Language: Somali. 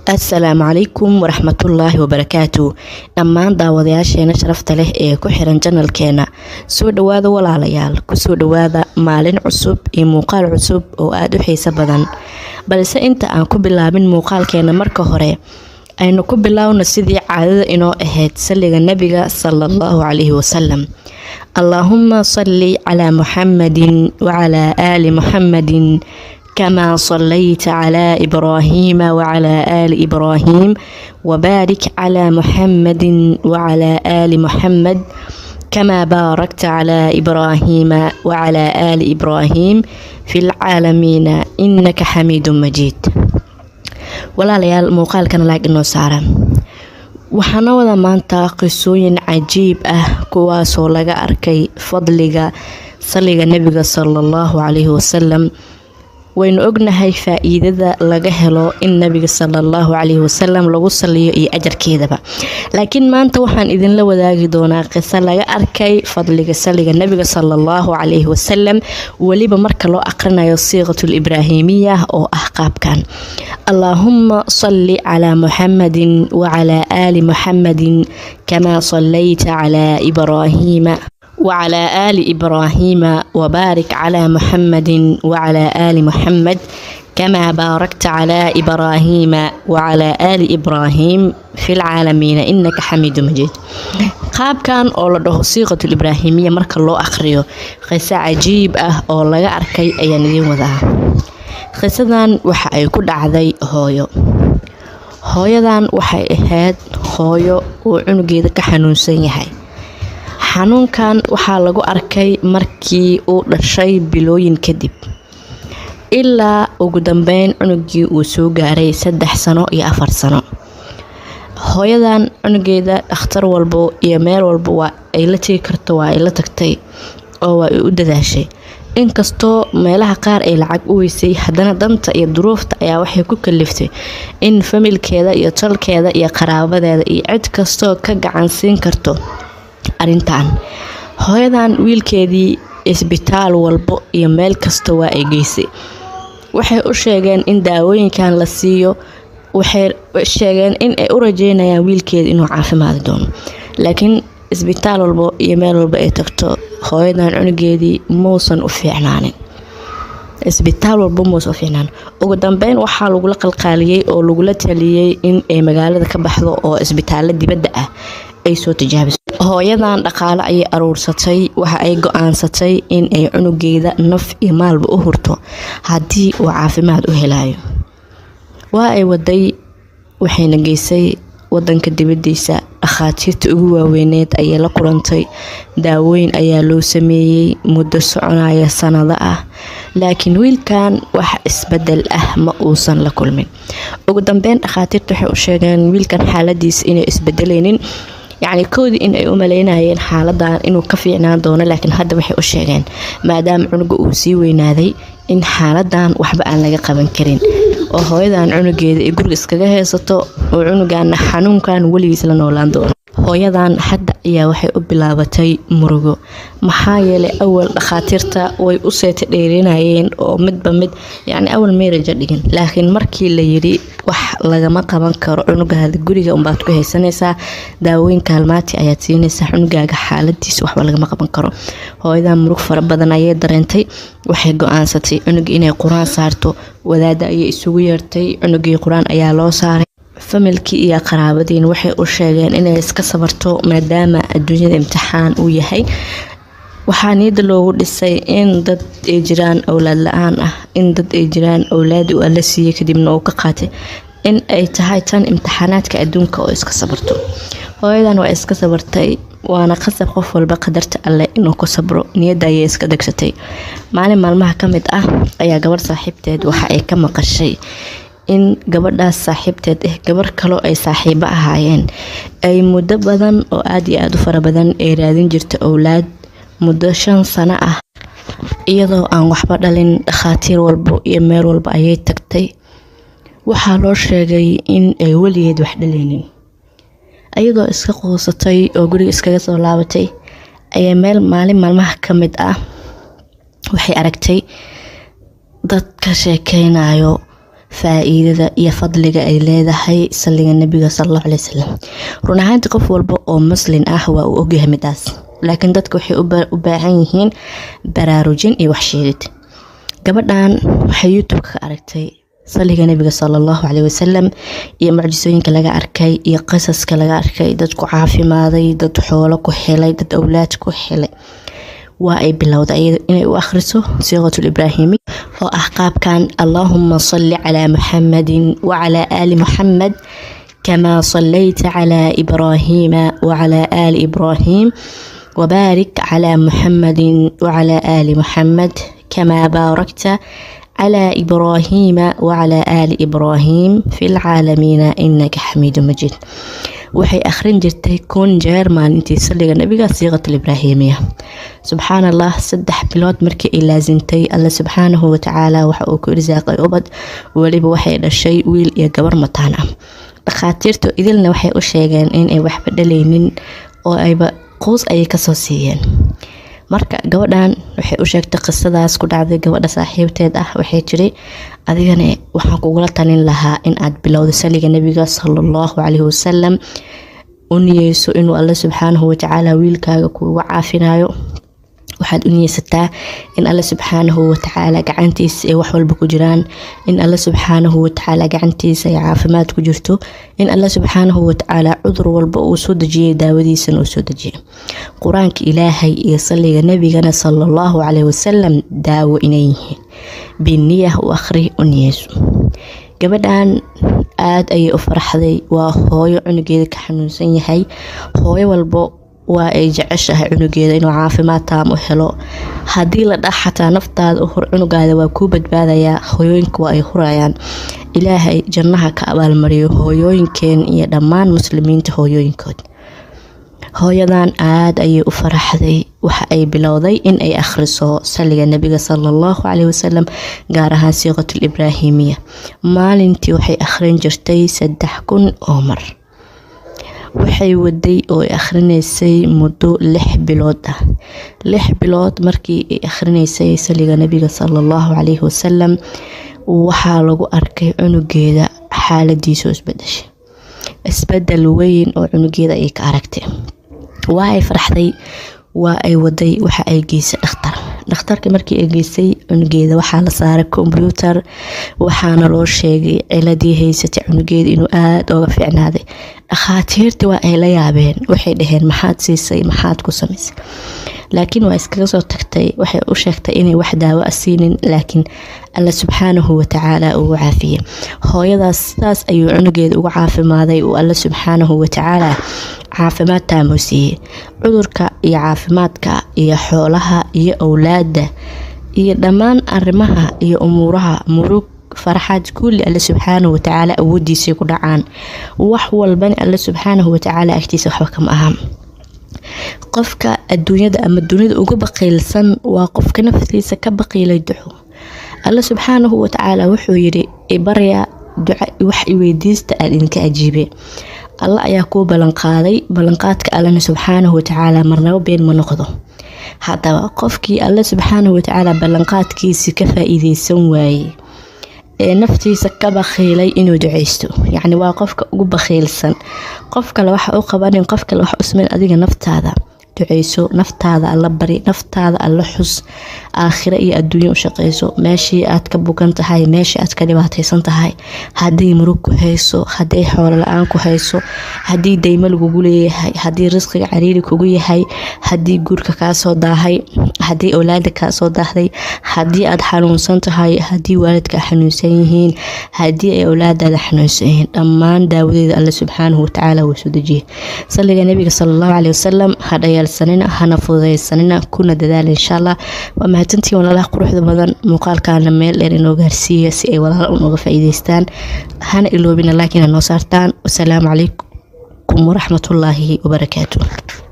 السلام عليكم ورحمة الله وبركاته. dhammaan daawadayaasheena sharafta leh ee ku xiran channelkeena soo dhawaada walaalayaal ku soo dhawaada maalin cusub iyo muuqaal cusub oo aad u xiiso badan. balse inta aan ku bilaabin muuqaalkeena marka hore aynu ku bilaawno sidii caadada inoo ahayd saliga nabiga sallallahu alayhi wasallam. Allahumma salli ala Muhammadin wa ala ali Muhammadin كما صليت على إبراهيم وعلى آل إبراهيم وبارك على محمد وعلى آل محمد كما باركت على إبراهيم وعلى آل إبراهيم في العالمين إنك حميد مجيد. ولا ليال موقال كان لايك إنه سارة waxaana wada maanta qisooyin cajiib ah kuwaasoo laga arkay fadliga saliga nabiga sallallahu alayhi wasallam. waynu ognahay faa'iidada laga helo in nabiga sallallahu alayhi wasallam lagu saliyo iyo ajarkeedaba, laakiin maanta waxaan idin la wadaagi doonaa qiso laga arkay fadliga saliga nabiga sallallahu alayhi wasallam waliba marka loo aqrinayo siiqatul ibraahimiyah oo ah qaabkan: Allahumma salli ala Muhammadin wa ala ali Muhammadin kama sallaita ala Ibrahim وعلى آل إبراهيم وبارك على محمد وعلى آل محمد كما باركت على إبراهيم وعلى آل إبراهيم في العالمين إنك حميد مجيد. قاب كان أولا صيغة الإبراهيمية مركا الله أخريو قصة عجيب أو لغا أركي أي ندين وذا. قصدان وحا يكون عذي هويدان وحا إهاد هويو وعنقيد كحنون سيحي. xanuunkan waxaa lagu arkay markii uu dhashay bilooyin kadib, ilaa ugu dambeyn cunugii uu soo gaaray 3 sano iyo 4 sano. hooyadan cunugeeda dhakhtar walbo iyo meel walbo waa ay la tagi karto waa ay la tagtay oo waa ay u dadaashay. inkastoo meelaha qaar ay lacag u weysay, haddana danta iyo duruufta ayaa waxay ku kaliftay in familkeeda iyo tolkeeda iyo qaraabadeeda iyo cid kastoo ka gacan siin karto arintan. hooyadan wiilkeedii isbitaal walbo iyo meel kasta waa ay geysay. waxay u sheegeen in daawooyinkan la siiyo, waxay sheegeen in ay u rajeynayaan wiilkeeda inuu caafimaad doono, laakiin isbitaal walbo iyo meel walbo ay tagto hooyadan cunugeedii muusan u fiicnaanin. isbitaal walbo muusan u fiicnaan. ugu dambeyn waxaa lagula qalqaaliyay oo lagula taliyay in ay magaalada ka baxdo oo isbitaalo dibadda ah ay soo tijaabiso. hooyadan dhaqaale ayay aruursatay, waxa ay go'aansatay in ay cunugeeda naf iyo maalba u hurto haddii uu caafimaad u helayo. waa ay waday, waxayna geysay wadanka dibadiisa. dhakhaatiirta ugu waaweyneed ayay la kulantay, daawooyin ayaa loo sameeyey muddo soconaya sanado ah, laakiin wiilkan wax isbedel ah ma uusan la kulmin. ugu dambeyn dhakhaatiirta waxay u sheegeen wiilkan xaaladiisa inay isbedelaynin, يعني كودي إن أي أمليناين حالة إنه كفينا دونه، لكن هذا وحي أشيغان مادام عنق أوسيوي نادي إن حالة وحبا أن لقى قبن كرين وهو إذا عنق يقول إسكاقه يسطو وعنق أن حنون كان ولي يسلن أولان دونه. hooyadan hadda ayaa waxay u bilaabatay murugo, maxaa yeelay awal dhakhaatiirta way u seeta dheerinayeen oo midba mid yani awal meeraja dhigin, laakiin markii la yiri wax lagama qaban karo cunugaada guriga umbaad ku haysanaysaa, daawooyin kaalmaati ayaad siinaysaa, cunugaaga xaaladiisa waxba lagama qaban karo. hooyadan murug fara badan ayay dareentay, waxay go'aansatay cunuga inay quraan saarto. wadaada ayay isugu yeertay, cunugii quraan ayaa loo saaray. familkii iyo qaraabadiin waxay u sheegeen inay iska sabarto maadaama adduunyada imtixaan uu yahay. waxaa niyada loogu dhisay in dad ay jiraan awlaad la'aan ah, in dad ay jiraan awlaad uu alla siiyay kadibna uu ka qaatay, in ay tahay tan imtixaanaadka adduunka oo iska sabarto. hooyadan waa iska sabartay, waana qasab qof walba qadarta alle inuu ku sabro. niyada ayay iska degsatay. maalin maalmaha ka mid ah ayaa gabar saaxiibteed waxa ay ka maqashay in gabadhaas saaxiibteed gabar kale ay saaxiibo ahaayeen ay muddo badan oo aad iyo aad u fara badan ay raadin jirtay awlaad muddo 5 sano ah iyadoo aan waxba dhalin. dhakhaatiir walbo iyo meel walba ayay tagtay, waxaa loo sheegay in ay weligeed wax dhaleynin. ayadoo iska qoosatay oo guriga iskaga soo laabatay ayay maalin maalmaha ka mid ah waxay aragtay dad ka sheekeynayo faa'iidada iyo fadliga ay leedahay saliga nabiga sallallahu alayhi wasallam. run ahaantii qof walba oo muslim ah waa uu ogyahay midaas, laakiin dadku waxay u baahan yihiin baraarujin iyo wax sheegid. gabadhan waxay YouTube ka aragtay saliga nabiga sallallahu alayhi wasallam iyo mucjisooyinka laga arkay iyo qisaska laga arkay, dadku caafimaaday, dad xoolo ku helay, dad awlaad ku helay. waa ay bilowday inay u akhriso siiqatul ibraahimi oo ah qaabkan: allahumma salli ala muhammadin wa ala ali muhammad kama sallaita ala ibrahima wa ala ali ibrahim wa barik ala muhammadin wa ala ali muhammad كما باركت على إبراهيم وعلى آل إبراهيم في العالمين إنك حميد مجيد. waxay akhrin jirtay kun jeer maalintii saliga nabiga siiqatul ibraahimiya. subxaan allah, 3 bilood markii ay laazintay, alla subxaanahu wa tacaala waxa uu ku irsaaqay ubad, waliba waxay dhashay wiil iyo gabar mataan ah. dhakhaatiirtu idilna waxay u sheegeen in ay waxba dhalaynin oo ayba qoys ay ka soo siiyeen. marka gabadhan waxay u sheegtay qisadaas ku dhacday gabadha saaxiibteed ah. waxay tiri, adigana waxaan kugula talin lahaa in aad bilowdo saliga nabiga sallallahu alayhi wasallam, u niyeyso inuu alla subxaanahu wa tacaala wiilkaaga kuugu caafinayo. waxaad u niyeysataa in alla subxaanahu wa tacaala gacantiisa ay wax walba ku jiraan, in alla subxaanahu wa tacaala gacantiisa ay caafimaad ku jirto, in alla subxaanahu wa tacaala cudur walba uu soo dejiyay daawadiisana uu soo dejiyay. quraanka ilaahay iyo saliga nabigana sallallahu alayhi wasallam daawo inay yihiin. biniyah u akhri, u niyeyso. gabadhan aad ayay u faraxday. waa hooyo cunugeeda ka xanuunsan yahay. hooyo walba waa ay jeceshahay cunugeeda inuu caafimaad taam u helo. haddii la dhax xataa naftaada u hor cunugaada waa kuu badbaadayaa. hooyooyinka waa ay hurayaan. ilaahay jannaha ka abaalmariyo hooyooyinkeen iyo dhammaan muslimiinta hooyooyinkood. hooyadan aad ayay u faraxday. waxa ay bilowday in ay akhriso saliga nabiga sallallahu alayhi wasallam, gaar ahaan siiqatul ibraahimiya. maalintii waxay akhrin jirtay 3000 oo mar. waxay waday oo ay akhrinaysay muddo 6 bilood ah. 6 bilood markii ay akhrinaysay saliga nabiga sallallahu alayhi wasallam, waxaa lagu arkay cunugeeda xaaladiisu isbedel weyn oo cunugeeda ay ka aragtay. waa ay farxday. waa ay waday. waxa ay geysay dhakhtarka. markii ay geysay cunugeeda waxaa la saaray computer, waxaana loo sheegay ciladii haysatay cunugeeda inuu aad uga fiicnaaday. dhakhaatiirtii waa ay la yaabeen. waxay dhaheen, maxaad siisay, maxaad ku samaysay? laakiin waa iskaga soo tagtay. waxay u sheegtay inay wax daawo asiinin, laakiin alla subxaanahu wa tacaala uu caafiyay. hooyadaas sidaas ayuu cunugeeda uga caafimaaday oo alla subxaanahu wa tacaala caafimaad taam u siiyay. cudurka iyo caafimaadka iyo xoolaha iyo awlaada iyo dhammaan arrimaha iyo umuuraha murug farxad kulli alla subxaanahu wa tacaala awoodiisa ku dhacaan. wax walbana alla subxaanahu wa tacaala agtiisa waxba kama aha. qofka adduunyada ama dunida uga baqiilsan waa qofka naftiisa ka baqiilay duco. alla subxaanahu wa tacaala wuxuu yiri, ibarya duca wax i weydiista aad idinka ajiibay. alla ayaa ku balan qaaday. balanqaadka alla subxaanahu wa tacaala marnaba been ma noqdo. haddaba qofkii alla subxaanahu wa tacaala balanqaadkiisa ka faa'iideysan waayay ee naftiisa ka baqiilay inuu duceysto, yacni waa qofka ugu baqiilsan. qof kale waxa uu qabanin, qof kale wax usman, adiga naftaada duceyso, naftaada alla bari, naftaada alla xus, aakhira iyo adduunyo u shaqeyso. meeshii aad ka bukan tahay, meeshii aad ka dhibaataysan tahay, haddii murug ku hayso, haddii xoolo la-aan ku hayso, haddii daymo lagugu leeyahay, haddii risqiga cariiri kugu yahay, haddii guurka kaa soo daahay, haddii awlaada kaa soo daahday, haddii aad xanuunsan tahay, haddii waalidka xanuunsan yihiin, haddii ay awlaadaada xanuunsan yihiin, dhammaan daawadeeda alla subxaanahu wa tacaala wuu soo dejiyay. saliga nabiga sallallahu alayhi wasallam hadhayalsanina, hana fududaysanina, kuna dadaala insha allah. waa mahadsantiin walaalaha quruxda badan. muuqaalkaana meel dheer inoo gaarsiiya si ay walaalo uga faa'iideystaan. hana iloobina laakiin noo saartaan. wasalaamu calaykum waraxmatullaahi wabarakaatuh.